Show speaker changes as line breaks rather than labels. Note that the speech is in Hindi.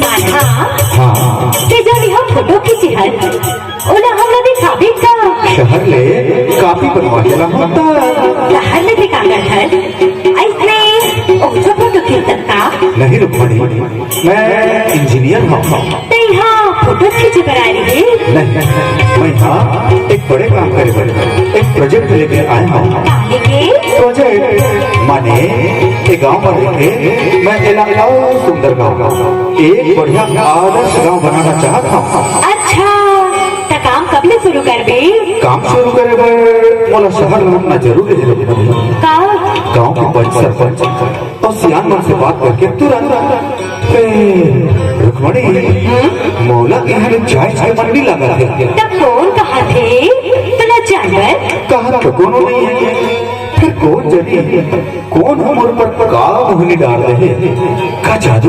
कान्हा
हाँ
ते जब यह फोटो खींची है ओला हमला दिखावे का
शहर ले काफी बनवा के होता
शहर में दिखा कर है ऐसने ओछो फोटो खींचत का
नहीं रुक्मणी, मैं इंजीनियर हूँ।
ते यहाँ फोटो खींचे पर आई रही
नहीं, मैं यहाँ एक बड़े काम करे बड़े एक प्रोजेक्ट लेके आया हूँ।
काहे के
प्रोजेक्ट माने एक गांव में लेके मैं इलाका सुंदर गांव एक बढ़िया आदर्श गांव बनाना चाहता हूँ।
अच्छा ता काम कब ले शुरू करबे
काम शुरू करे बर मोला शहर लौटना जरूरी है।
का
गांव के पंच सरपंच और सियान मन से बात करके तुरंत रुक्मणी मौला के यहाँ चाय चाय मंडी लगा है।
तब कौन कहा थे तला जानवर
कहा तो कोनो नहीं है, फिर कौन जाने कौन हम पर का मोहनी डाल रहे का जादू